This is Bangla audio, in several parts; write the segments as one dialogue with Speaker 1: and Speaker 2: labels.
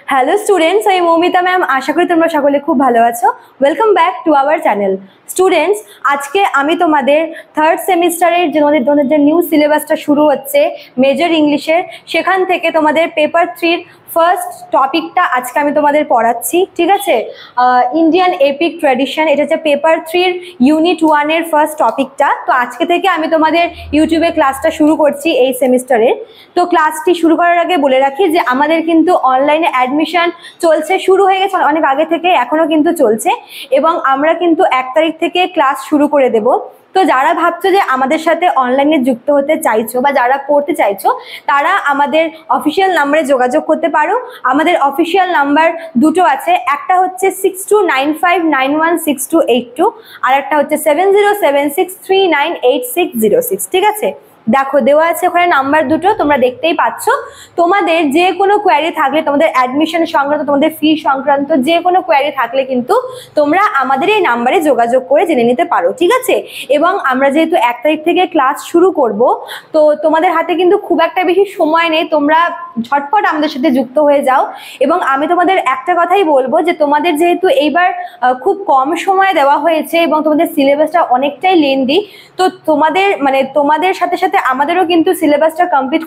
Speaker 1: হ্যালো স্টুডেন্টস, আমি মৌমিতা ম্যাম। আশা করি তোমরা সকলে খুব ভালো আছো। Welcome back to our channel. Students, আজকে আমি তোমাদের থার্ড সেমিস্টারের যে নিউ সিলেবাসটা শুরু হচ্ছে মেজর ইংলিশের, সেখান থেকে তোমাদের পেপার 3-র ফার্স্ট টপিকটা আজকে আমি তোমাদের পড়াচ্ছি। ঠিক আছে, ইন্ডিয়ান এপিক ট্র্যাডিশন, এটা হচ্ছে পেপার 3-র ইউনিট 1-এর ফার্স্ট টপিকটা। তো আজকে থেকে আমি তোমাদের ইউটিউবে ক্লাসটা শুরু করছি এই সেমিস্টারের। তো ক্লাসটি শুরু করার আগে বলে রাখি যে আমাদের কিন্তু অনলাইনে অ্যাডমিশন চলছে, শুরু হয়ে গেছে অনেক আগে থেকে, এখনও কিন্তু চলছে এবং আমরা কিন্তু 1 তারিখ থেকে ক্লাস শুরু করে দেব। তো যারা ভাবছো যে আমাদের সাথে অনলাইনে যুক্ত হতে চাইছো বা যারা পড়তে চাইছো, তারা আমাদের অফিসিয়াল নাম্বারে যোগাযোগ করতে পারো। আমাদের অফিসিয়াল নাম্বার দুটো আছে, একটা হচ্ছে 6295916282, আর একটা হচ্ছে 7076398606। ঠিক আছে, দেখো দেওয়া আছে ওখানে নাম্বার দুটো, তোমরা দেখতেই পাচ্ছ। তোমাদের যে কোনো কোয়ারি থাকলে, তোমাদের অ্যাডমিশন সংক্রান্ত, তোমাদের ফি সংক্রান্ত যে কোনো কোয়ারি থাকলে কিন্তু তোমরা আমাদের এই নাম্বারে যোগাযোগ করে জেনে নিতে পারো। ঠিক আছে, এবং আমরা যেহেতু 1 তারিখ থেকে ক্লাস শুরু করব, তো তোমাদের হাতে কিন্তু খুব একটা বেশি সময় নেই, তোমরা ঝটপট আমাদের সাথে যুক্ত হয়ে যাও। এবং আমি তোমাদের একটা কথাই বলবো যে তোমাদের যেহেতু এইবার খুব কম সময় দেওয়া হয়েছে এবং তোমাদের সিলেবাসটা অনেকটাই লেন্দি, তো তোমাদের সাথে সাথে আমাদেরও কিন্তু সিলেবাসটা কমপ্লিট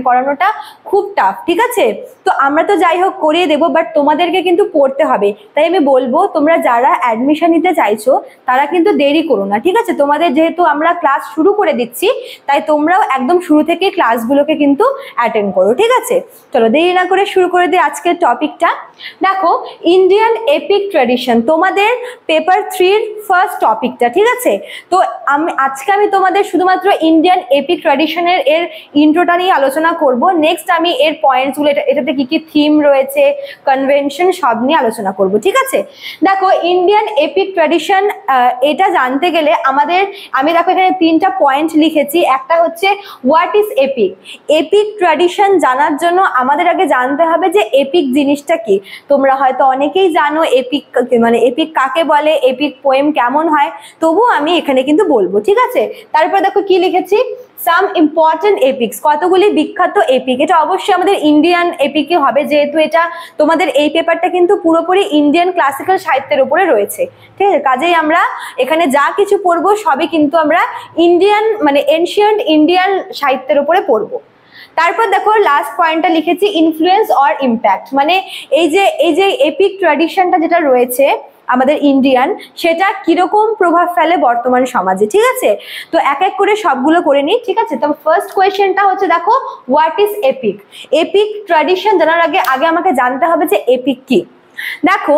Speaker 1: করানোটা খুব টাফ। ঠিক আছে, তো আমরা তো যাই হোক করিয়ে দেবো, বাট তোমাদেরকে কিন্তু পড়তে হবে। তাই আমি বলবো তোমরা যারা অ্যাডমিশন নিতে চাইছো তারা কিন্তু দেরি করো না। ঠিক আছে, তোমাদের যেহেতু আমরা ক্লাস শুরু করে দিচ্ছি, তাই তোমরাও একদম শুরু থেকে ক্লাসগুলোকে কিন্তু অ্যাটেন্ড করো। ঠিক আছে, চলো দেরি না করে শুরু করে দিই আজকের টপিকটা। দেখো, ইন্ডিয়ান এপিক ট্র্যাডিশন তোমাদের পেপার 3-র ফার্স্ট টপিকটা। ঠিক আছে, তো আজকে আমি তোমাদের শুধুমাত্র ইন্ডিয়ান এপিক ট্র্যাডিশনের এর ইন্ট্রোটা নিয়ে আলোচনা করব। নেক্সট আমি এর পয়েন্টসগুলো, এটাতে কি কি থিম রয়েছে, কনভেনশন, সব নিয়ে আলোচনা করব। ঠিক আছে, দেখো ইন্ডিয়ান এপিক ট্র্যাডিশন এটা জানতে গেলে আমি দেখো এখানে 3টা পয়েন্ট লিখেছি। একটা হচ্ছে what is epic. Epic tradition জানার জন্য আমাদের আগে জানতে হবে যে এপিক জিনিসটা কি। তোমরা হয়তো অনেকেই জানো এপিক এপিক কাকে বলে, এপিক পোয়েম কেমন হয়, তবুও আমি এখানে কিন্তু বলবো। ঠিক আছে, তারপর দেখো কি লিখেছি, সাম ইম্পর্টেন্ট এপিক্স, কতগুলি বিখ্যাত এপিক। এটা অবশ্যই আমাদের ইন্ডিয়ান এপিকে হবে, যেহেতু এটা তোমাদের এই পেপারটা কিন্তু পুরোপুরি ইন্ডিয়ান ক্লাসিক্যাল সাহিত্যের উপরে রয়েছে। ঠিক আছে, কাজেই আমরা এখানে যা কিছু পড়বো সবই কিন্তু আমরা ইন্ডিয়ান এনশিয়েন্ট ইন্ডিয়ান সাহিত্যের উপরে পড়বো। তারপর দেখো লাস্ট পয়েন্টটা লিখেছি ইনফ্লুয়েন্স অর ইম্প্যাক্ট, এই যে এপিক ট্র্যাডিশনটা যেটা রয়েছে আমাদের ইন্ডিয়ান, সেটা কিরকম প্রভাব ফেলে বর্তমান সমাজে। ঠিক আছে, তো এক এক করে সবগুলো করে নিই। ঠিক আছে, তো ফার্স্ট কোয়েশ্চেনটা হচ্ছে, দেখো what is epic. Epic tradition জানার আগে আমাকে জানতে হবে যে এপিক কি। দেখো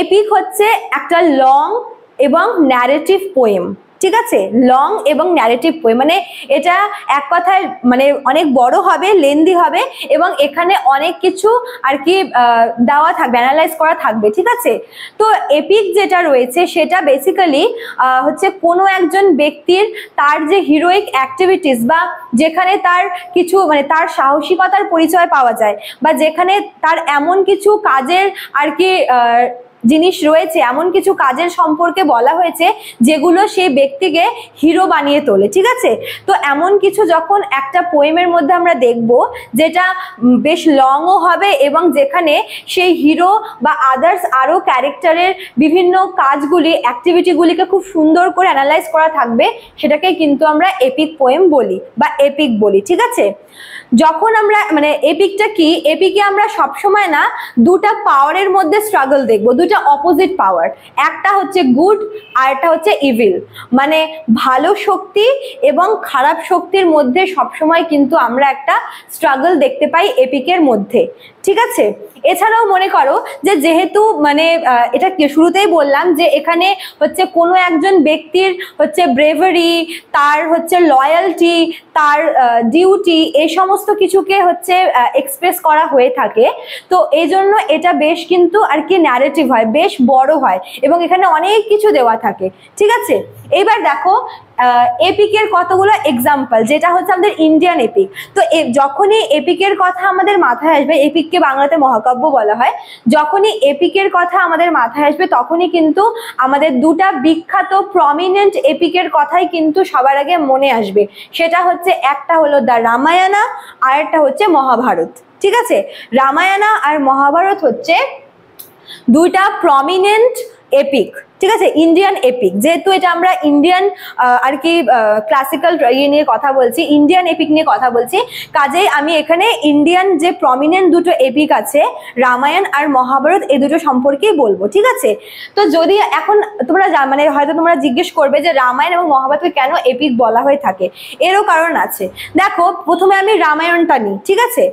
Speaker 1: এপিক হচ্ছে একটা লং এবং ন্যারেটিভ পোয়েম। ঠিক আছে, লং এবং ন্যারেটিভ পোয়েম এটা এক কথায় অনেক বড় হবে, লেন্দি হবে, এবং এখানে অনেক কিছু আর কি দেওয়া থাকবে, অ্যানালাইজ করা থাকবে। ঠিক আছে, তো এপিক যেটা রয়েছে সেটা বেসিক্যালি হচ্ছে কোনো একজন ব্যক্তির তার যে হিরোইক অ্যাক্টিভিটিস, বা যেখানে তার কিছু তার সাহসিকতার পরিচয় পাওয়া যায়, বা যেখানে তার এমন কিছু কাজের আর কি জিনিস রয়েছে, এমন কিছু কাজের সম্পর্কে বলা হয়েছে যেগুলো সেই ব্যক্তিকে হিরো বানিয়ে তোলে। ঠিক আছে, তো এমন কিছু যখন একটা পোয়েমের মধ্যে আমরা দেখব যেটা বেশ লংও হবে এবং যেখানে সেই হিরো বা আদার্স আরও ক্যারেক্টারের বিভিন্ন কাজগুলি, অ্যাক্টিভিটিগুলিকে খুব সুন্দর করে অ্যানালাইজ করা থাকবে, সেটাকে কিন্তু আমরা এপিক পোয়েম বলি বা এপিক বলি। ঠিক আছে, যখন আমরা এপিকটা কি, এপিকে আমরা সবসময় না দুটা পাওয়ারের মধ্যে স্ট্রাগল দেখবো, দুটা অপোজিট পাওয়ার, একটা হচ্ছে গুড আর একটা হচ্ছে ইভিল, ভালো শক্তি এবং খারাপ শক্তির মধ্যে সবসময় কিন্তু আমরা একটা স্ট্রাগল দেখতে পাই এপিকের মধ্যে। ঠিক আছে, এছাড়াও মনে করো যে যেহেতু এটা শুরুতেই বললাম যে এখানে হচ্ছে কোনো একজন ব্যক্তির হচ্ছে ব্রেভারি, তার হচ্ছে লয়ালটি, তার ডিউটি, এই সমস্ত কিছুকে হচ্ছে এক্সপ্রেস করা হয়ে থাকে। তো এই জন্য এটা বেশ কিন্তু আর কি ন্যারেটিভ হয়, বেশ বড় হয় এবং এখানে অনেক কিছু দেওয়া থাকে। ঠিক আছে, এইবার দেখো এপিকের কতগুলো এক্সাম্পল, যেটা হচ্ছে আমাদের ইন্ডিয়ান এপিক। তো যখনই এপিকের কথা আমাদের মাথায় আসবে, এপিককে বাংলাতে মহাকাব্য বলা হয়, যখনই এপিকের কথা আমাদের মাথায় আসবে তখনই কিন্তু আমাদের দুটা বিখ্যাত প্রমিনেন্ট এপিকের কথাই কিন্তু সবার আগে মনে আসবে। সেটা হচ্ছে, একটা হলো দ্য রামায়ণা আর একটা হচ্ছে মহাভারত। ঠিক আছে, রামায়ণা আর মহাভারত হচ্ছে দুইটা প্রমিনেন্ট এপিক, ঠিক আছে, ইন্ডিয়ান এপিক। যেহেতু এটা আমরা ইন্ডিয়ান আর কি ক্লাসিক্যাল ইয়ে নিয়ে কথা বলছি, ইন্ডিয়ান এপিক নিয়ে কথা বলছি, কাজেই আমি এখানে ইন্ডিয়ান যে প্রমিনেন্ট দুটো এপিক আছে রামায়ণ আর মহাভারত, এই দুটো সম্পর্কেই বলবো। ঠিক আছে, তো যদি এখন তোমরা মানে হয়তো তোমরা জিজ্ঞেস করবে যে রামায়ণ এবং মহাভারতকে কেন এপিক বলা হয়ে থাকে, এরও কারণ আছে। দেখো, প্রথমে আমি রামায়ণটা নিই। ঠিক আছে,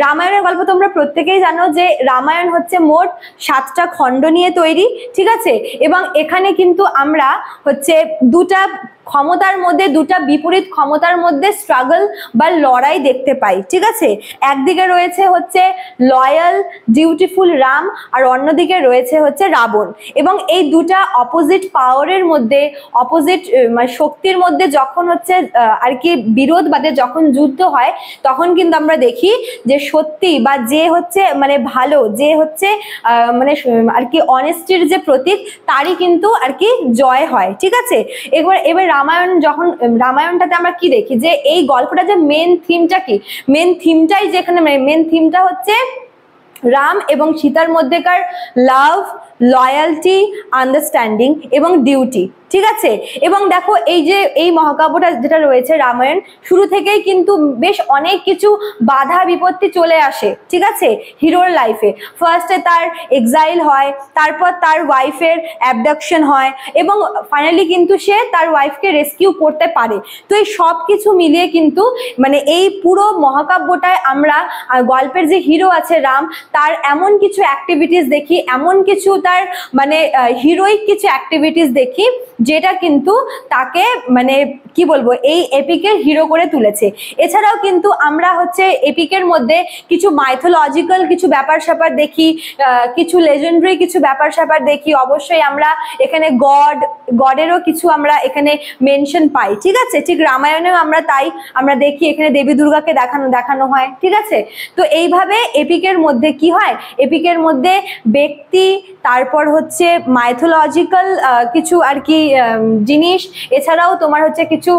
Speaker 1: রামায়ণের গল্প তোমরা প্রত্যেকেই জানো যে রামায়ণ হচ্ছে মোট 7টা খণ্ড নিয়ে তৈরি। ঠিক আছে, এবং এখানে কিন্তু আমরা হচ্ছে দুটা ক্ষমতার মধ্যে, দুটা বিপরীত ক্ষমতার মধ্যে স্ট্রাগল বা লড়াই দেখতে পাই। ঠিক আছে, একদিকে রয়েছে হচ্ছে লয়াল ডিউটিফুল রাম, আর অন্যদিকে রয়েছে হচ্ছে রাবণ। এবং এই দুটা অপোজিট পাওয়ারের মধ্যে, অপোজিট মানে শক্তির মধ্যে যখন হচ্ছে আর কি বিরোধ বাদে যখন যুদ্ধ হয়, তখন কিন্তু আমরা দেখি যে সত্যি বা যে হচ্ছে মানে ভালো, যে হচ্ছে মানে আর কি অনেস্টির যে প্রতীক, তারই কিন্তু আর কি জয় হয়। ঠিক আছে, এবার রামায়ণ, যখন রামায়ণটাতে আমরা কি দেখি যে এই গল্পটা যে মেন থিমটা কি, মেন থিমটাই যেখানে মেন থিমটা হচ্ছে রাম এবং সীতার মধ্যেকার লাভ, লয়ালটি, আন্ডারস্ট্যান্ডিং এবং ডিউটি। ঠিক আছে, এবং দেখো এই যে এই মহাকাব্যটা যেটা রয়েছে রামায়ণ, শুরু থেকেই কিন্তু বেশ অনেক কিছু বাধা বিপত্তি চলে আসে। ঠিক আছে, হিরোর লাইফে ফার্স্টে তার এক্সাইল হয়, তারপর তার ওয়াইফের অ্যাবডাকশন হয়, এবং ফাইনালি কিন্তু সে তার ওয়াইফকে রেস্কিউ করতে পারে। তো এই সব কিছু মিলিয়ে কিন্তু মানে এই পুরো মহাকাব্যটায় আমরা গল্পের যে হিরো আছে রাম, তার এমন কিছু অ্যাক্টিভিটিস দেখি, এমন কিছু তার মানে হিরোইক কিছু অ্যাক্টিভিটিস দেখি, যেটা কিন্তু তাকে মানে কি বলবো এই এপিকের হিরো করে তুলেছে। এছাড়াও কিন্তু আমরা হচ্ছে এপিকের মধ্যে কিছু মাইথোলজিক্যাল কিছু ব্যাপার স্যাপার দেখি, কিছু লেজেন্ডারি কিছু ব্যাপার স্যাপার দেখি। অবশ্যই আমরা এখানে গডেরও কিছু আমরা এখানে মেনশন পাই। ঠিক আছে, ঠিক রামায়ণেও আমরা তাই আমরা দেখি, এখানে দেবী দুর্গাকে দেখানো হয়। ঠিক আছে, তো এইভাবে এপিকের মধ্যে কি হয়, এপিকের মধ্যে ব্যক্তি, তারপর হচ্ছে মাইথোলজিক্যাল কিছু আর কি জিনিস, এছাড়াও তোমার হচ্ছে কিছু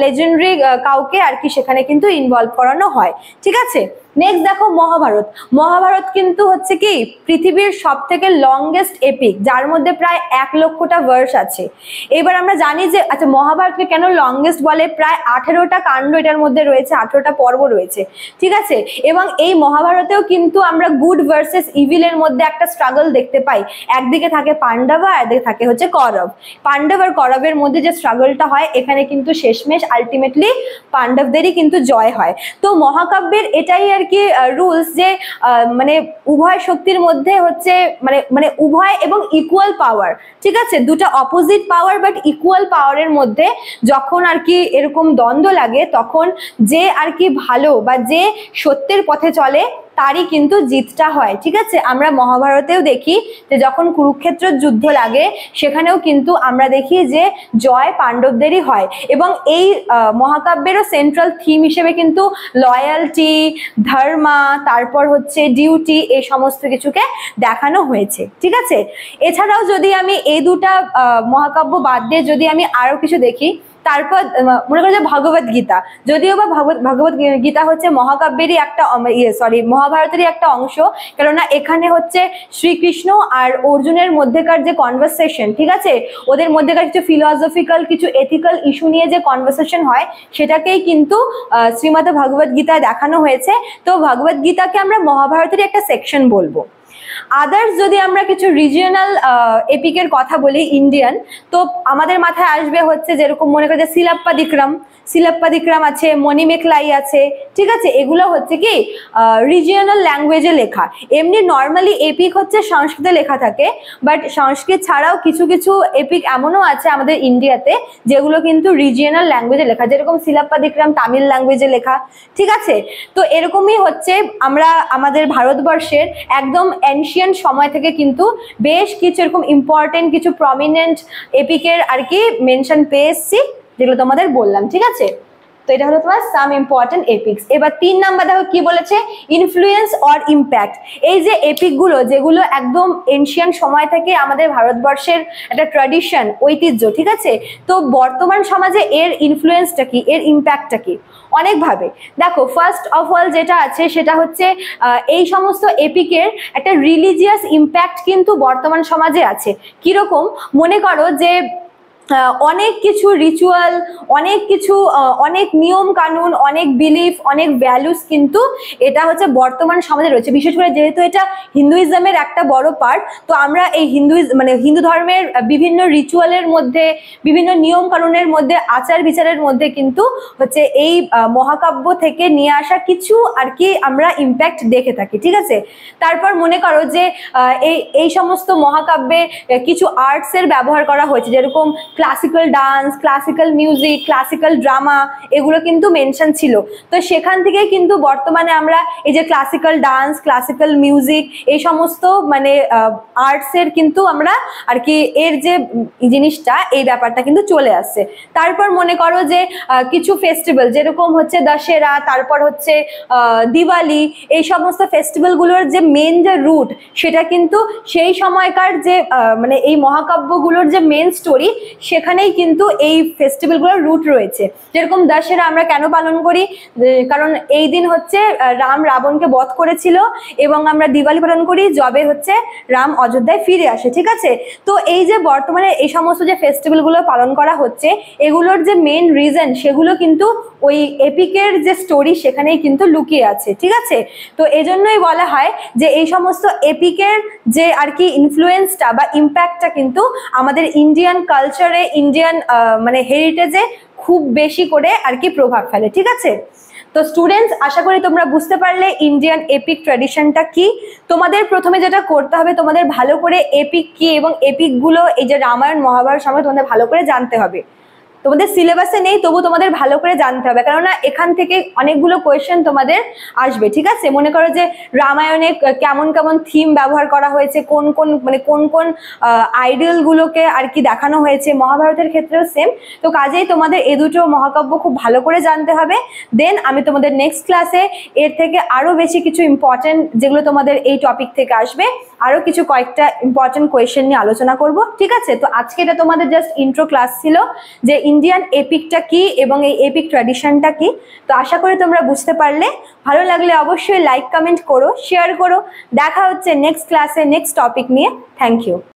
Speaker 1: লেজেন্ডারি কাউকে আর কি সেখানে কিন্তু ইনভলভ করানো হয়। ঠিক আছে, নেক্সট দেখো মহাভারত। মহাভারত কিন্তু হচ্ছে কি পৃথিবীর সব থেকে লংগেস্ট এপিক, যার মধ্যে প্রায় 1 লক্ষটা ভার্স আছে। এবার আমরা জানি যে আচ্ছা মহাভারতকে কেন লংগেস্ট বলে, প্রায় 18টা কাণ্ড এটার মধ্যে রয়েছে, 18টা পর্ব রয়েছে। ঠিক আছে, এবং এই মহাভারতেও কিন্তু আমরা গুড ভার্সেস ইভিলের মধ্যে একটা স্ট্রাগল দেখতে পাই। একদিকে থাকে পাণ্ডব আর একদিকে থাকে হচ্ছে কৌরব। পাণ্ডব আর কৌরবের মধ্যে যে স্ট্রাগলটা হয়, এখানে কিন্তু শেষমেশ আলটিমেটলি পাণ্ডবদেরই কিন্তু জয় হয়। তো মহাকাব্যের এটাই আর কি রুলস যে মানে উভয় শক্তির মধ্যে হচ্ছে মানে উভয় এবং ইকুয়াল পাওয়ার। ঠিক আছে, দুটো অপোজিট পাওয়ার বাট ইকুয়াল পাওয়ারের মধ্যে যখন আর কি এরকম দ্বন্দ্ব লাগে, তখন যে আর কি ভালো বা যে সত্যের পথে চলে তারই কিন্তু জিতটা হয়। ঠিক আছে, আমরা মহাভারতেও দেখি যে যখন কুরুক্ষেত্রের যুদ্ধ লাগে, সেখানেও কিন্তু আমরা দেখি যে জয় পাণ্ডবদেরই হয়। এবং এই মহাকাব্যেরও সেন্ট্রাল থিম হিসেবে কিন্তু লয়ালটি, ধর্মা, তারপর হচ্ছে ডিউটি, এই সমস্ত কিছুকে দেখানো হয়েছে। ঠিক আছে, এছাড়াও যদি আমি এই দুটা মহাকাব্য বাদ দিয়ে যদি আমি আরো কিছু দেখি, তারপর মনে করো যে ভগবত গীতা, যদিও বা ভগবত গীতা হচ্ছে মহাকাব্যেরই একটা মহাভারতেরই একটা অংশ, কেননা এখানে হচ্ছে শ্রীকৃষ্ণ আর অর্জুনের মধ্যেকার যে কনভারসেশন, ঠিক আছে, ওদের মধ্যেকার কিছু ফিলসফিক্যাল কিছু এথিক্যাল ইস্যু নিয়ে যে কনভারসেশন হয়, সেটাকেই কিন্তু শ্রীমদ ভগবত গীতায় দেখানো হয়েছে। তো ভগবত গীতাকে আমরা মহাভারতেরই একটা সেকশন বলবো। আদার্স যদি আমরা কিছু রিজিয়নাল এপিকের কথা বলি ইন্ডিয়ান, তো আমাদের মাথায় আসবে হচ্ছে যেরকম মনে করে যে শিলাপ্পাদিক্রম আছে, মণিমেখলাই আছে। ঠিক আছে, এগুলো হচ্ছে কি রিজিয়নাল ল্যাঙ্গুয়েজে লেখা। এমনি নর্মালি এপিক হচ্ছে সংস্কৃতে লেখা থাকে, বাট সংস্কৃত ছাড়াও কিছু কিছু এপিক এমনও আছে আমাদের ইন্ডিয়াতে যেগুলো কিন্তু রিজিয়নাল ল্যাঙ্গুয়েজে লেখা, যেরকম শিলাপ্পাদিক্রম তামিল ল্যাঙ্গুয়েজে লেখা। ঠিক আছে, তো এরকমই হচ্ছে আমরা আমাদের ভারতবর্ষের একদম এনশিয়েন্ট সময় থেকে কিন্তু বেশ কিছু এরকম ইম্পর্টেন্ট কিছু প্রমিনেন্ট এপিকের আর কি মেনশন পেয়ে এসছি। যেগুলো তোমাদের বললাম, ঠিক আছে। তো এটা হলো তোমার সাম ইম্পর্টেন্ট এপিক্স। এবার 3 নাম্বার দেখো কি বলেছে, ইনফ্লুয়েন্স অর ইম্প্যাক্ট। এই যে এপিক গুলো যেগুলো একদম এনশিয়ান্ট সময় থেকে আমাদের ভারতবর্ষের একটা ট্র্যাডিশন, ঐতিহ্য, ঠিক আছে, তো বর্তমান সমাজে এর ইনফ্লুয়েন্সটা কি, এর ইম্প্যাক্টটা কি, অনেকভাবে। দেখো ফার্স্ট অফ অল যেটা আছে সেটা হচ্ছে এই সমস্ত এপিকের একটা রিলিজিয়াস ইম্প্যাক্ট কিন্তু বর্তমান সমাজে আছে। কিরকম, মনে করো যে অনেক কিছু রিচুয়াল, অনেক কিছু অনেক নিয়ম কানুন, অনেক বিলিফ, অনেক ভ্যালুস কিন্তু এটা হচ্ছে বর্তমান সমাজে রয়েছে। বিশেষ করে যেহেতু এটা হিন্দুইজমের একটা বড় পার্ট, তো আমরা এই মানে হিন্দু ধর্মের বিভিন্ন রিচুয়ালের মধ্যে, বিভিন্ন নিয়ম কানুনের মধ্যে, আচার বিচারের মধ্যে কিন্তু হচ্ছে এই মহাকাব্য থেকে নিয়ে আসা কিছু আর কি আমরা ইম্প্যাক্ট দেখে থাকি, ঠিক আছে। তারপর মনে করো যে এই সমস্ত মহাকাব্যে কিছু আর্টসের ব্যবহার করা হয়েছে, যেরকম classical dance, classical music, classical drama, এগুলো কিন্তু মেনশন ছিল। তো সেখান থেকে কিন্তু বর্তমানে আমরা এই যে ক্লাসিক্যাল ডান্স, ক্লাসিক্যাল মিউজিক, এই সমস্ত মানে আর্টসের কিন্তু আমরা আর কি এর যে জিনিসটা, এই ব্যাপারটা কিন্তু চলে আসছে। তারপর মনে করো যে কিছু ফেস্টিভ্যাল যেরকম হচ্ছে দশেরা, তারপর হচ্ছে দিওয়ালি, এই সমস্ত ফেস্টিভ্যালগুলোর যে মেন যে রুট, সেটা কিন্তু সেই সময়কার যে মানে এই মহাকাব্যগুলোর যে মেন স্টোরি, সেখানেই কিন্তু এই ফেস্টিভ্যালগুলোর রুট রয়েছে। যেরকম দশেরা আমরা কেন পালন করি, কারণ এই দিন হচ্ছে রাম রাবণকে বধ করেছিল, এবং আমরা দিওয়ালি পালন করি যবে হচ্ছে রাম অযোধ্যায় ফিরে আসে, ঠিক আছে। তো এই যে বর্তমানে এই সমস্ত যে ফেস্টিভ্যালগুলো পালন করা হচ্ছে, এগুলোর যে মেন রিজন, সেগুলো কিন্তু ওই এপিকের যে স্টোরি সেখানেই কিন্তু লুকিয়ে আছে, ঠিক আছে। তো এজন্যই বলা হয় যে এই সমস্ত এপিকের যে আর কি ইনফ্লুয়েন্সটা বা ইম্প্যাক্টটা কিন্তু আমাদের ইন্ডিয়ান কালচারে, ইন্ডিয়ান মানে হেরিটেজে খুব বেশি করে আর কি প্রভাব ফেলে, ঠিক আছে। তো স্টুডেন্টস, আশা করি তোমরা বুঝতে পারলে ইন্ডিয়ান এপিক ট্র্যাডিশনটা কি। তোমাদের প্রথমে যেটা করতে হবে, তোমাদের ভালো করে এপিক কি এবং এপিকগুলো এই যে রামায়ণ মহাভারত সম্পর্কে তোমাদের ভালো করে জানতে হবে। তোমাদের সিলেবাসে নেই, তবু তোমাদের ভালো করে জানতে হবে, কেননা এখান থেকে অনেকগুলো কোয়েশ্চেন তোমাদের আসবে, ঠিক আছে। মনে করো যে রামায়ণে কেমন কেমন থিম ব্যবহার করা হয়েছে, কোন কোন মানে কোন কোন আইডিয়াল গুলোকে আর কি দেখানো হয়েছে, মহাভারতের ক্ষেত্রেও সেম। তো কাজেই তোমাদের এই দুটো মহাকাব্য খুব ভালো করে জানতে হবে। দেন আমি তোমাদের নেক্সট ক্লাসে এর থেকে আরো বেশি কিছু ইম্পর্টেন্ট, যেগুলো তোমাদের এই টপিক থেকে আসবে, আরো কিছু কয়েকটা ইম্পর্টেন্ট কোয়েশ্চেন নিয়ে আলোচনা করব, ঠিক আছে। তো আজকে এটা তোমাদের জাস্ট ইন্ট্রো ক্লাস ছিল যে ইন্ডিয়ান এপিকটা কি এবং এই এপিক ট্র্যাডিশনটা কি। তো আশা করি তোমরা বুঝতে পারলে। ভালো লাগলে অবশ্যই লাইক, কমেন্ট করো, শেয়ার করো। দেখা হচ্ছে নেক্সট ক্লাসে নেক্সট টপিক নিয়ে। Thank you.